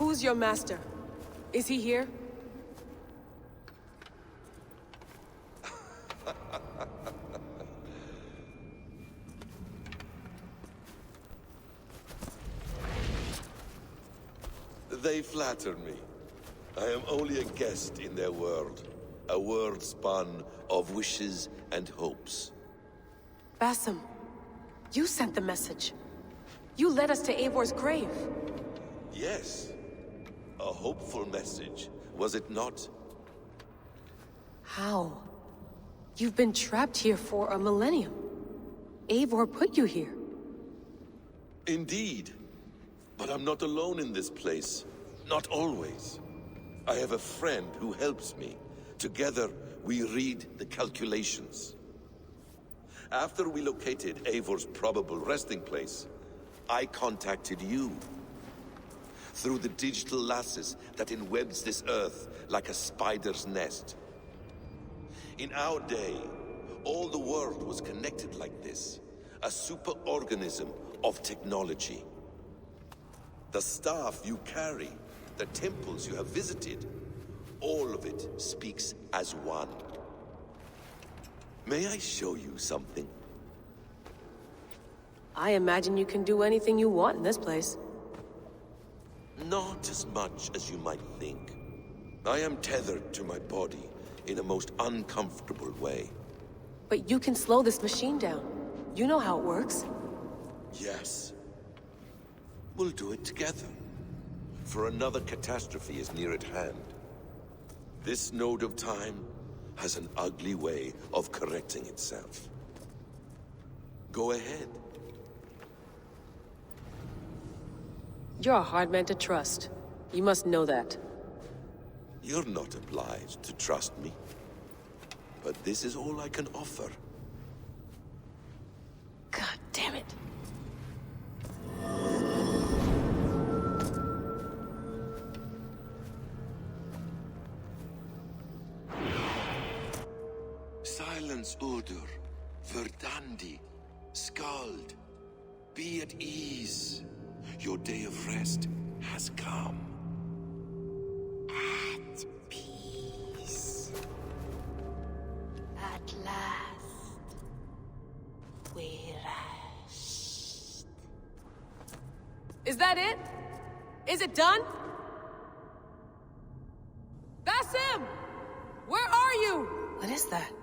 Who's your master? Is he here? They flatter me. I am only a guest in their world. A world spun of wishes and hopes. Basim, you sent the message. You led us to Eivor's grave. Yes. A hopeful message, was it not? How? You've been trapped here for a millennium. Eivor put you here. Indeed. But I'm not alone in this place. Not always. I have a friend who helps me. Together, we read the calculations. After we located Eivor's probable resting place, I contacted you. Through the digital lasses that enwebs this earth like a spider's nest. In our day, all the world was connected like this. A superorganism of technology. The staff you carry, the temples you have visited, all of it speaks as one. May I show you something? I imagine you can do anything you want in this place. Not as much as you might think. I am tethered to my body in a most uncomfortable way. But you can slow this machine down. You know how it works. Yes. We'll do it together. For another catastrophe is near at hand. This node of time has an ugly way of correcting itself. Go ahead. You're a hard man to trust. You must know that. You're not obliged to trust me. But this is all I can offer. God damn it. Silence, Udur. Verdandi. Skald. Be at ease. Your day of rest has come. At peace. At last. We rest. Is that it? Is it done? Basim! Where are you? What is that?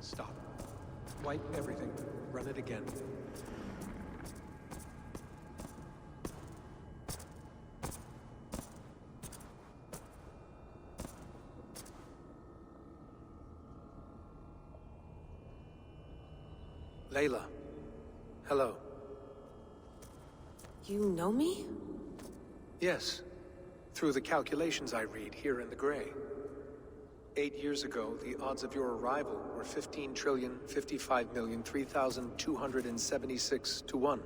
Stop. Wipe everything. Run it again. Layla. Hello. You know me? Yes. Through the calculations I read here in the gray. 8 years ago, the odds of your arrival were 15,055,003,276 to 1.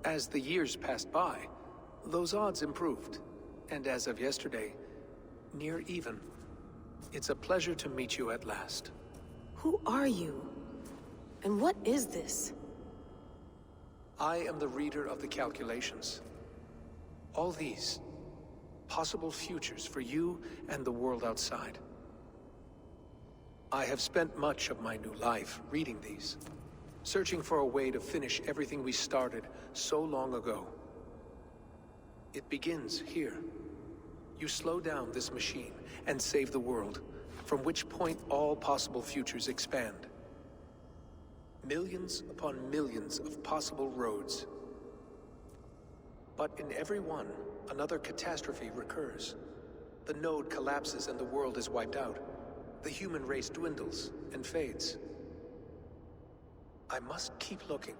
As the years passed by, those odds improved. And as of yesterday, near even. It's a pleasure to meet you at last. Who are you? And what is this? I am the reader of the calculations. All these, possible futures for you and the world outside. I have spent much of my new life reading these, searching for a way to finish everything we started so long ago. It begins here. You slow down this machine and save the world, from which point all possible futures expand. Millions upon millions of possible roads. But in every one, another catastrophe recurs. The node collapses and the world is wiped out. The human race dwindles and fades. I must keep looking.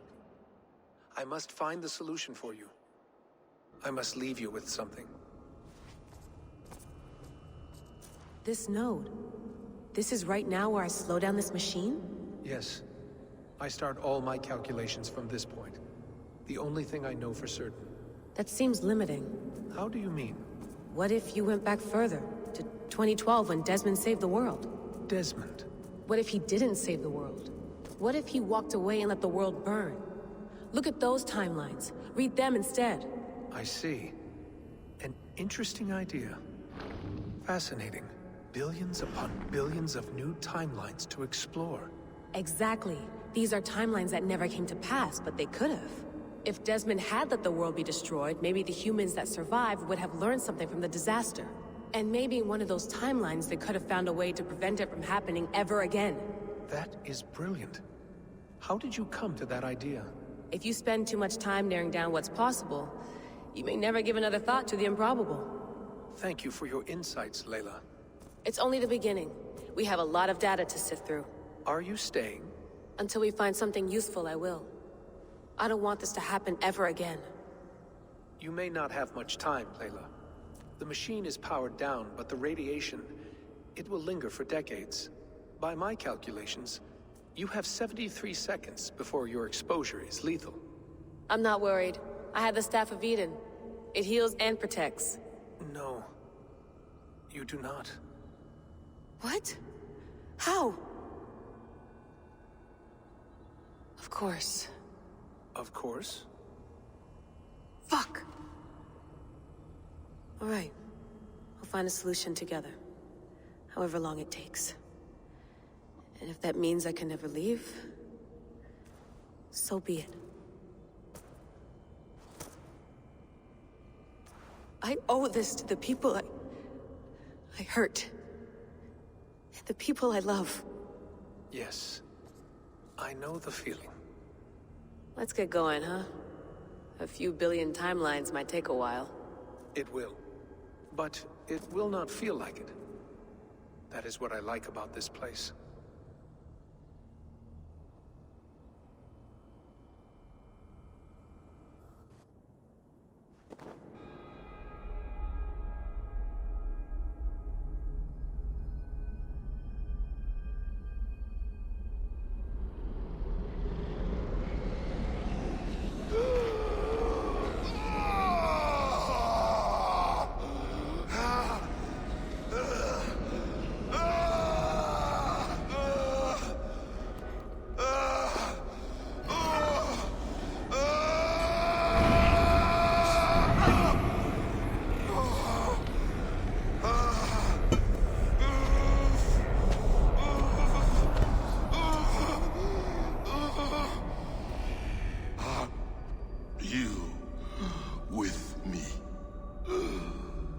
I must find the solution for you. I must leave you with something. This node. This is right now where I slow down this machine? Yes. I start all my calculations from this point. The only thing I know for certain. That seems limiting. How do you mean? What if you went back further, to 2012 when Desmond saved the world? Desmond. What if he didn't save the world? What if he walked away and let the world burn? Look at those timelines. Read them instead. I see. An interesting idea. Fascinating. Billions upon billions of new timelines to explore. Exactly. These are timelines that never came to pass, but they could have. If Desmond had let the world be destroyed, maybe the humans that survived would have learned something from the disaster. And maybe in one of those timelines they could have found a way to prevent it from happening ever again. That is brilliant. How did you come to that idea? If you spend too much time narrowing down what's possible, you may never give another thought to the improbable. Thank you for your insights, Layla. It's only the beginning. We have a lot of data to sift through. Are you staying? Until we find something useful, I will. I don't want this to happen ever again. You may not have much time, Layla. The machine is powered down, but the radiation, it will linger for decades. By my calculations, you have 73 seconds before your exposure is lethal. I'm not worried. I have the Staff of Eden. It heals and protects. No. You do not. What? How? Of course. Of course. Fuck! All right. We'll find a solution together. However long it takes. And if that means I can never leave, so be it. I owe this to the people I hurt. The people I love. Yes. I know the feeling. Let's get going, huh? A few billion timelines might take a while. It will. But it will not feel like it. That is what I like about this place.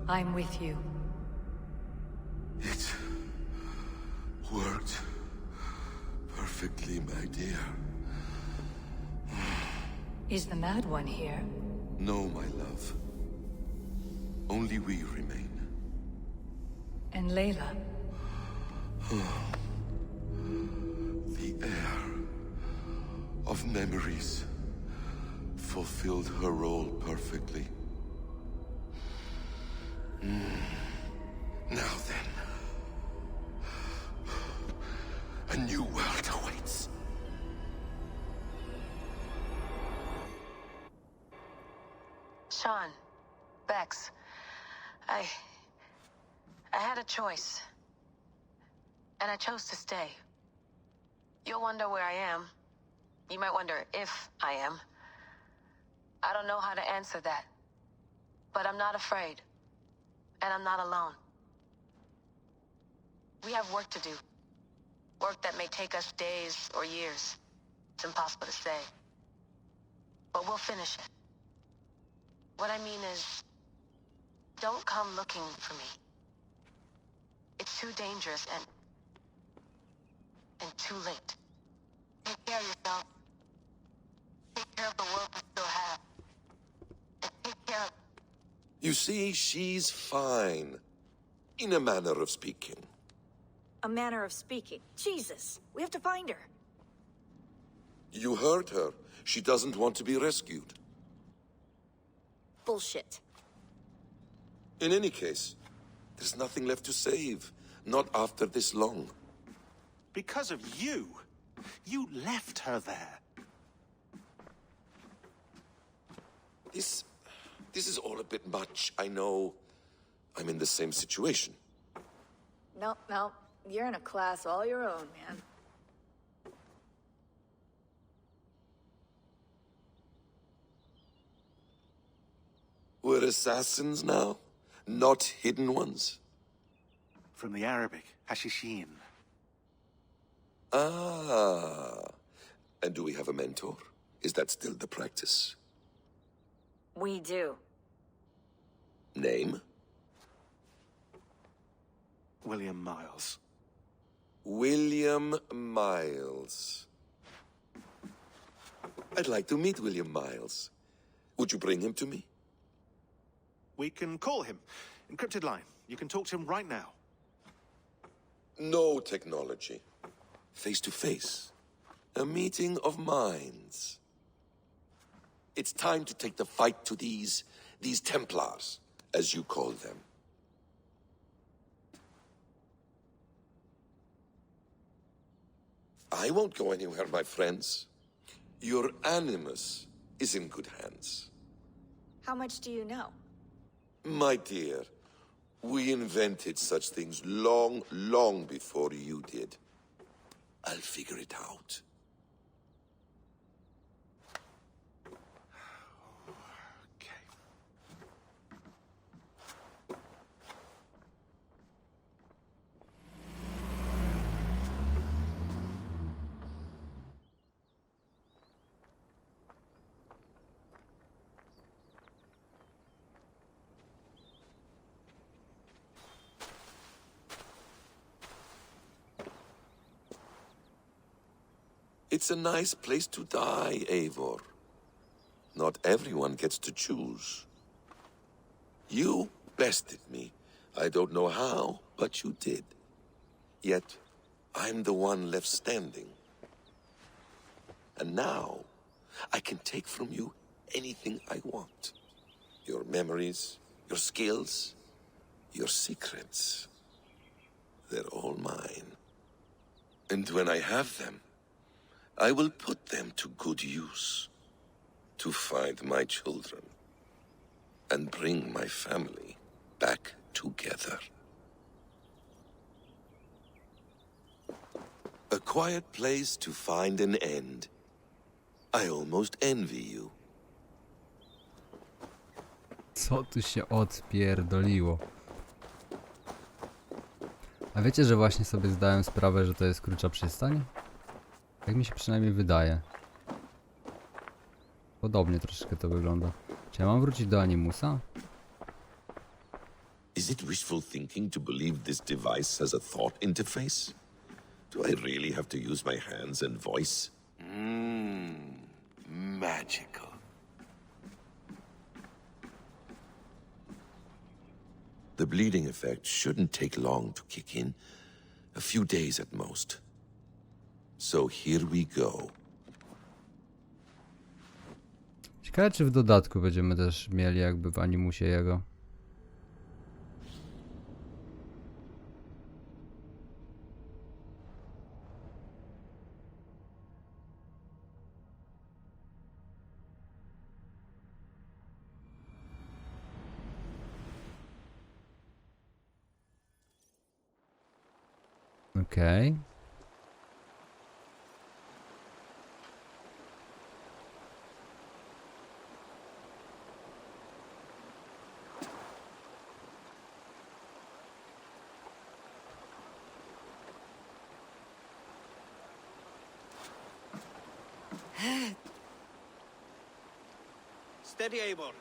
I'm with you. It worked perfectly, my dear. Is the Mad One here? No, my love. Only we remain. And Layla? The air of memories fulfilled her role perfectly. Now then, a new world awaits. Sean, Bex, I had a choice. And I chose to stay. You'll wonder where I am. You might wonder if I am. I don't know how to answer that. But I'm not afraid. And I'm not alone. We have work to do. Work that may take us days or years. It's impossible to say. But we'll finish it. What I mean is, don't come looking for me. It's too dangerous and too late. Take care of yourself. Take care of the world we still have. And take care of... You see, she's fine. In a manner of speaking. A manner of speaking. Jesus, we have to find her. You heard her. She doesn't want to be rescued. Bullshit. In any case, there's nothing left to save. Not after this long. Because of you. You left her there. This is all a bit much. I know I'm in the same situation. No, You're in a class all your own, man. We're assassins now, not hidden ones. From the Arabic, hashishin. Ah. And do we have a mentor? Is that still the practice? We do. Name? William Miles. William Miles. I'd like to meet William Miles. Would you bring him to me? We can call him. Encrypted line. You can talk to him right now. No technology. Face to face. A meeting of minds. It's time to take the fight to these Templars, as you call them. I won't go anywhere, my friends. Your animus is in good hands. How much do you know? My dear, we invented such things long, long before you did. I'll figure it out. Okay. It's a nice place to die, Eivor. Not everyone gets to choose. You bested me. I don't know how, but you did. Yet, I'm the one left standing. And now, I can take from you anything I want. Your memories, your skills, your secrets. They're all mine. And when I have them, I will put them to good use. To find my children. And bring my family back together. A quiet place to find an end. I almost envy you. Co tu się odpierdoliło? A wiecie, że właśnie sobie zdałem sprawę, że to jest krótsza przystań? Tak mi się przynajmniej wydaje. Podobnie troszeczkę to wygląda. Czy ja mam wrócić do Animusa? Is it wishful thinking to believe this device has a thought interface? Do I really have to use my hands and voice? Magical. The bleeding effect shouldn't take long to kick in. A few days at most. So here we go. Ciekawe, czy w dodatku będziemy też mieli jakby w Animusie jego. Okej. Steady, Eivor.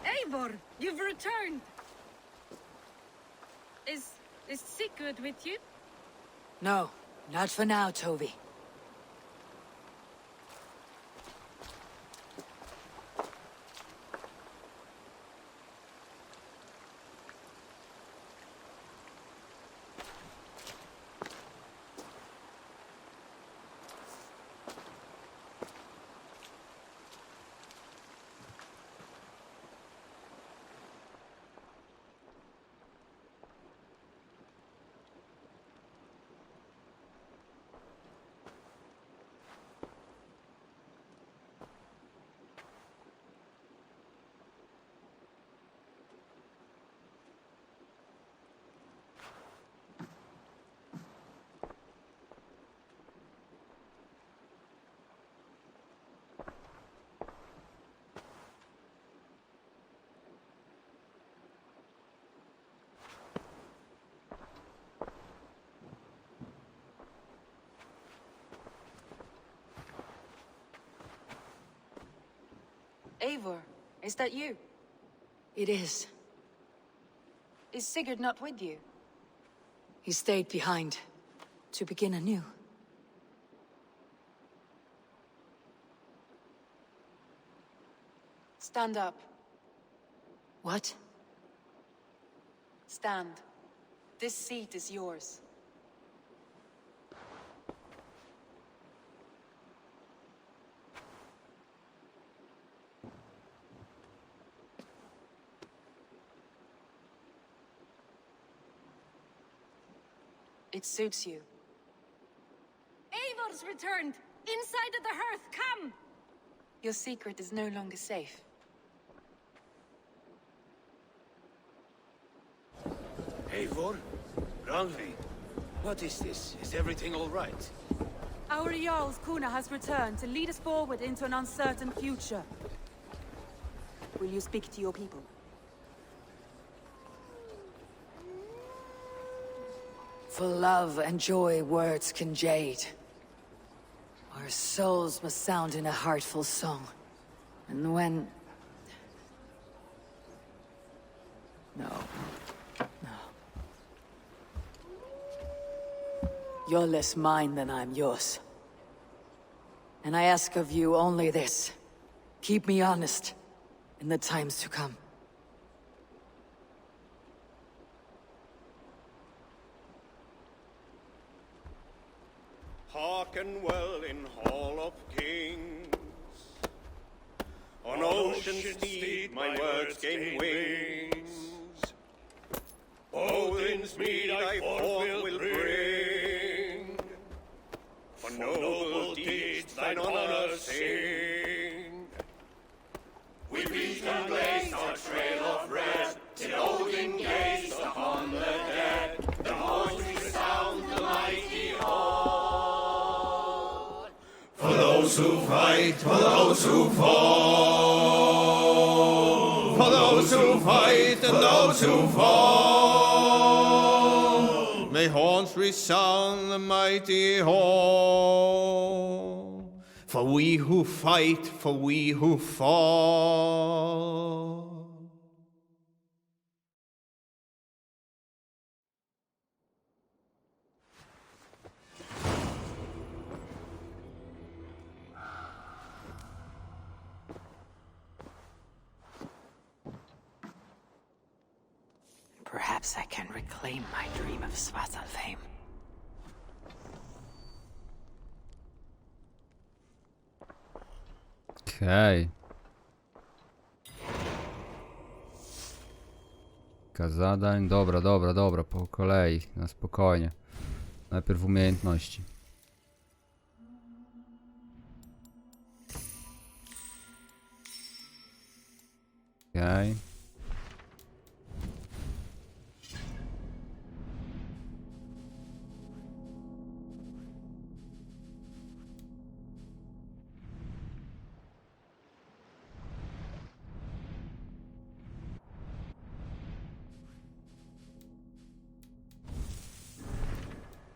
Eivor, you've returned. Is Sigurd with you? No, not for now, Toby. Eivor, is that you? It is. Is Sigurd not with you? He stayed behind to begin anew. Stand up. What? Stand. This seat is yours. It suits you. Eivor's returned! Inside of the hearth, come! Your secret is no longer safe. Eivor? Rozwiń? What is this? Is everything all right? Our Jarl's Kuna has returned to lead us forward into an uncertain future. Will you speak to your people? For love and joy words can jade. Our souls must sound in a heartful song. And when... No. No. You're less mine than I'm yours. And I ask of you only this. Keep me honest in the times to come. Hearken well in Hall of Kings. On ocean's steed my words gain wings. Odin's mead I forth will bring. For noble deeds thine honor sing. We beat and blaze our trail of red, till Odin gazed upon the dead. The voice resound the mighty hall. For those who fight, for those who fall. For those who fight and those who fall. May horns resound the mighty hall. For we who fight, for we who fall. Perhaps I can reclaim my dream of Svartalfheim. Okej. Kilka zadań. Dobra, po kolei, na spokojnie. Najpierw umiejętności. Okej.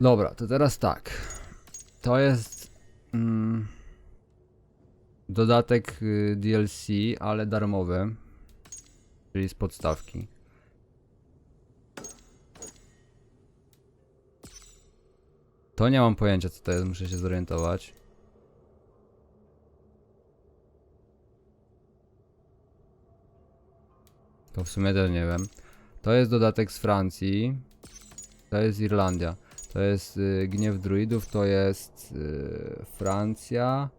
Dobra, to teraz tak. To jest dodatek DLC, ale darmowy, czyli z podstawki. To nie mam pojęcia, co to jest, muszę się zorientować. To w sumie też nie wiem. To jest dodatek z Francji. To jest Irlandia. To jest Gniew Druidów, to jest Francja.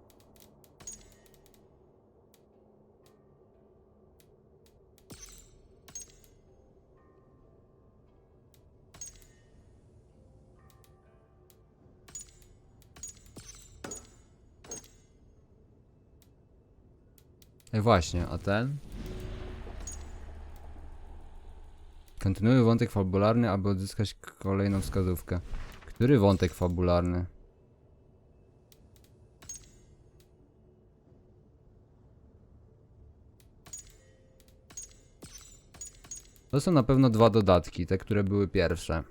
Właśnie, a ten? Kontynuuj wątek fabularny, aby odzyskać kolejną wskazówkę. Który wątek fabularny? To są na pewno dwa dodatki, te, które były pierwsze.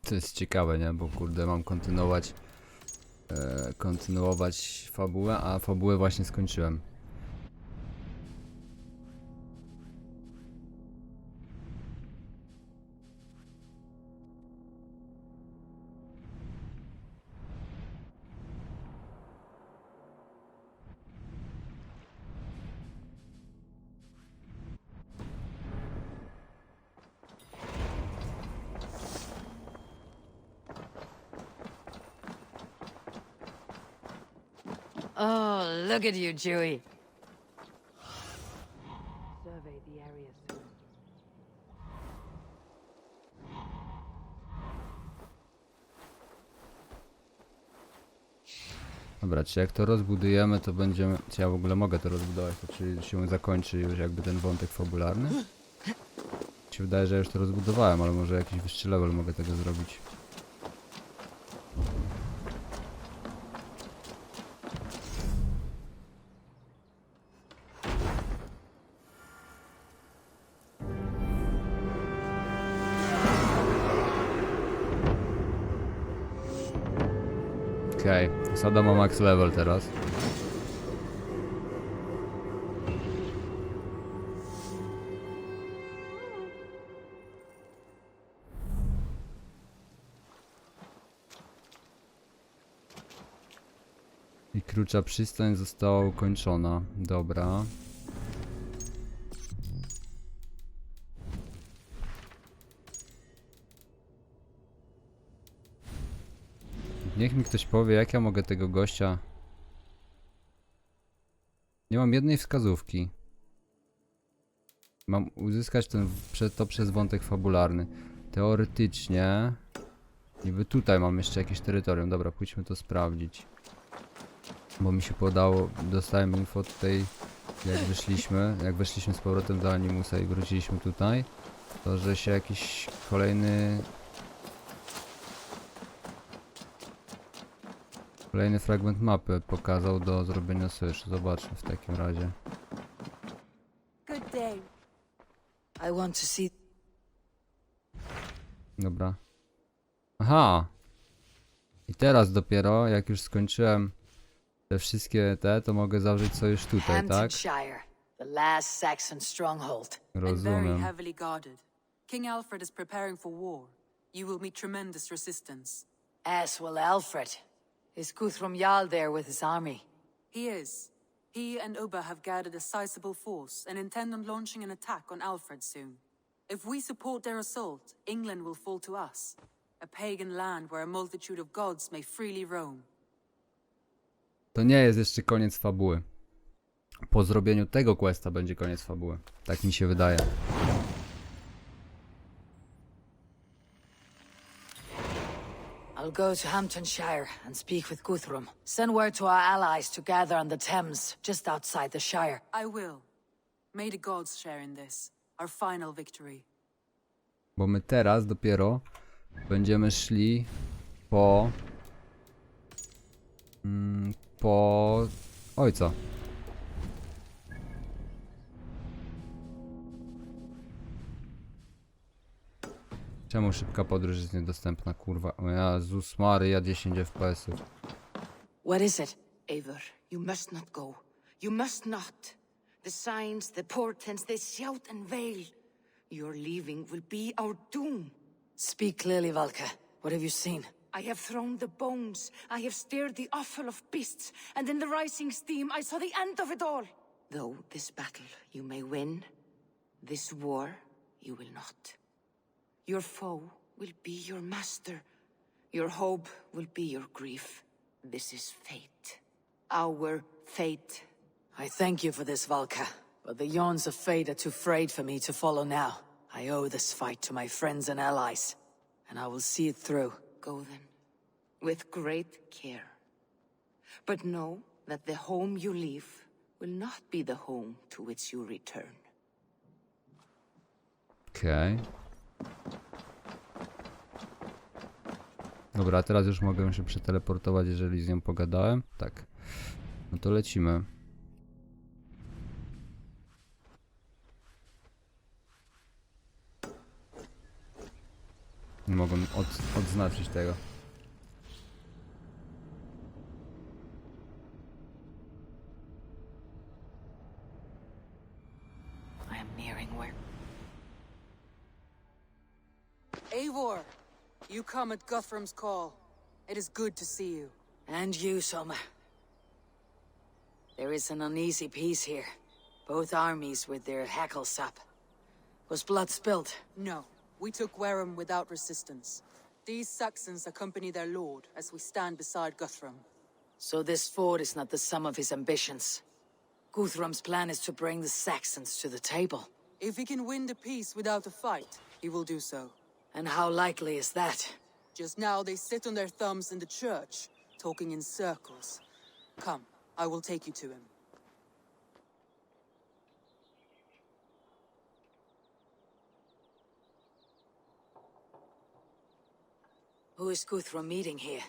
To jest ciekawe, nie? Bo kurde, mam kontynuować fabułę, a fabułę właśnie skończyłem. Oh, look at you, Dewey. Survey the area soon. Dobra, czy jak to rozbudujemy, to będziemy... Czy ja w ogóle mogę to rozbudować? To czy się zakończy już jakby ten wątek fabularny? Mi się wydaje, że ja już to rozbudowałem, ale może jakiś wyższy level mogę tego zrobić. Okej, Sada ma max level teraz. I krucza przystań została ukończona. Dobra. Niech mi ktoś powie, jak ja mogę tego gościa... Nie mam jednej wskazówki. Mam uzyskać to przez wątek fabularny. Teoretycznie... Niby tutaj mam jeszcze jakieś terytorium. Dobra, pójdźmy to sprawdzić. Bo mi się podało... Dostałem info tutaj, jak weszliśmy z powrotem do Animusa i wróciliśmy tutaj. To, że się jakiś kolejny fragment mapy pokazał do zrobienia sojuszu. Zobaczmy w takim razie. Good day. I want to see. Dobra. Aha! I teraz dopiero, jak już skończyłem te wszystkie to mogę zawrzeć sojusz tutaj, tak? Hamptonshire, the last Saxon stronghold. And very Rozumiem. heavily guarded. King Alfred is preparing for war. You will meet tremendous resistance. As will Alfred. Is Guthrum Jarl there with his army? He is. He and Ubba have gathered a sizable force and intend on launching an attack on Alfred soon. If we support their assault, England will fall to us. A pagan land where a multitude of gods may freely roam. To nie jest jeszcze koniec fabuły. Po zrobieniu tego questa będzie koniec fabuły. Tak mi się wydaje. I'll go to Hamptonshire and speak with Guthrum. Send word to our allies to gather on the Thames, just outside the Shire. I will. May the gods share in this, our final victory. Bo my teraz dopiero będziemy szli po ojca. Czemu szybka podróż jest niedostępna, kurwa? O Jezus Maria, 10 FPS-ów. What is it? Eivor, you must not go. You must not. The signs, the portents, they shout and wail. Your leaving will be our doom. Speak clearly, Valka. What have you seen? I have thrown the bones. I have stirred the offal of beasts, and in the rising steam I saw the end of it all. Though this battle you may win, this war you will not. Your foe will be your master. Your hope will be your grief. This is fate. Our fate. I thank you for this, Valka. But the yawns of fate are too frayed for me to follow now. I owe this fight to my friends and allies, and I will see it through. Go then, with great care. But know that the home you leave will not be the home to which you return. Okej. Dobra, teraz już mogę się przeteleportować, jeżeli z nią pogadałem. Tak. No to lecimy. Nie mogą odznaczyć tego. I am nearing where... Eivor, you come at Guthrum's call. It is good to see you. And you, Soma. There is an uneasy peace here. Both armies with their hackles up. Was blood spilled? No, we took Wareham without resistance. These Saxons accompany their lord as we stand beside Guthrum. So this fort is not the sum of his ambitions. Guthrum's plan is to bring the Saxons to the table. If he can win the peace without a fight, he will do so. And how likely is that? Just now they sit on their thumbs in the church, talking in circles. Come, I will take you to him. Who is Guthrum meeting here?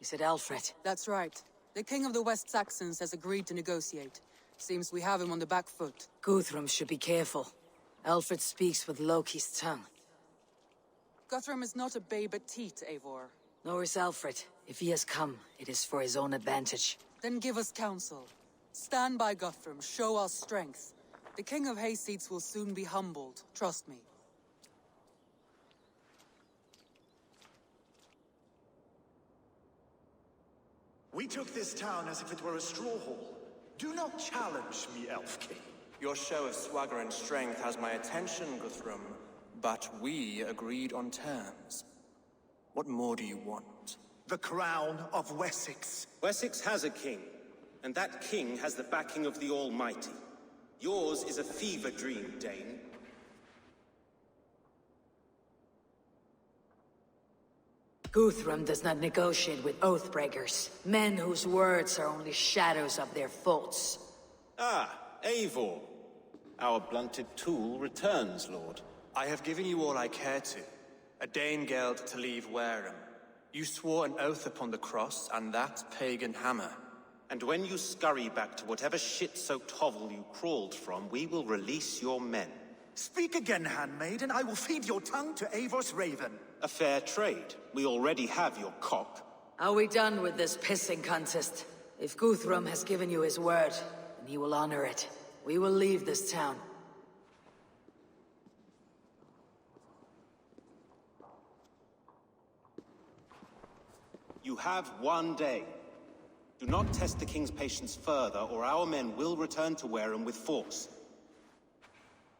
Is it Alfred? That's right. The king of the West Saxons has agreed to negotiate. Seems we have him on the back foot. Guthrum should be careful. Alfred speaks with Loki's tongue. Guthrum is not a babe at teat, Eivor. Nor is Alfred. If he has come, it is for his own advantage. Then give us counsel. Stand by Guthrum, show our strength. The king of Hayseeds will soon be humbled, trust me. We took this town as if it were a straw hall. Do not challenge me, Elf King. Your show of swagger and strength has my attention, Guthrum. But we agreed on terms. What more do you want? The crown of Wessex. Wessex has a king, and that king has the backing of the Almighty. Yours is a fever dream, Dane. Guthrum does not negotiate with oathbreakers, men whose words are only shadows of their faults. Ah, Eivor. Our blunted tool returns, Lord. I have given you all I care to. A Danegeld to leave Wareham. You swore an oath upon the cross, and that pagan hammer. And when you scurry back to whatever shit-soaked hovel you crawled from, we will release your men. Speak again, handmaid, and I will feed your tongue to Eivor's raven. A fair trade. We already have your cock. Are we done with this pissing contest? If Guthrum has given you his word, then he will honor it. We will leave this town. You have 1 day. Do not test the king's patience further, or our men will return to Wareham with force.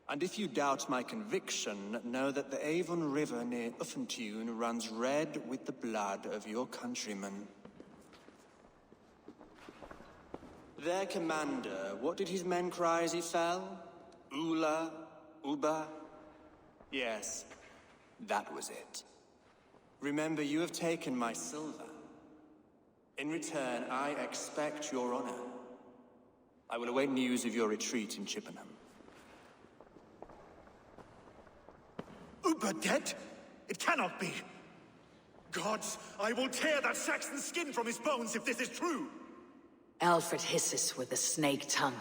And if you doubt my conviction, know that the Avon River near Uffentune runs red with the blood of your countrymen. Their commander, what did his men cry as he fell? Ula? Uba? Yes, that was it. Remember, you have taken my silver. In return, I expect your honor. I will await news of your retreat in Chippenham. Uber dead? It cannot be. Gods, I will tear that Saxon skin from his bones if this is true. Alfred hisses with a snake tongue,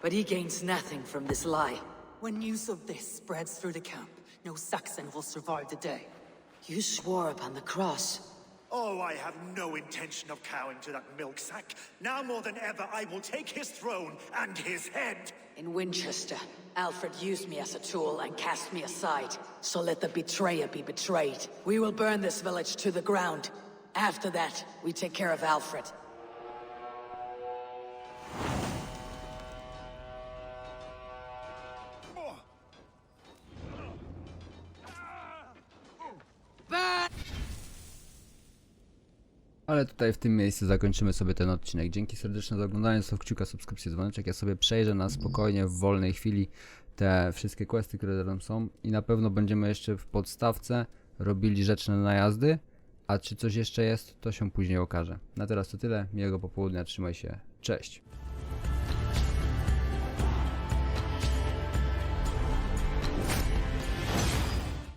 but he gains nothing from this lie. When news of this spreads through the camp, no Saxon will survive the day. You swore upon the cross. Oh, I have no intention of cowing to that milk sack. Now more than ever, I will take his throne and his head. In Winchester, Alfred used me as a tool and cast me aside. So let the betrayer be betrayed. We will burn this village to the ground. After that, we take care of Alfred. Ale tutaj w tym miejscu zakończymy sobie ten odcinek. Dzięki serdeczne za oglądanie, zostaw kciuka, subskrypcję, dzwoneczek. Ja sobie przejrzę na spokojnie, w wolnej chwili te wszystkie questy, które tam są. I na pewno będziemy jeszcze w podstawce robili rzeczne najazdy. A czy coś jeszcze jest, to się później okaże. Na teraz to tyle. Miłego popołudnia, trzymaj się. Cześć.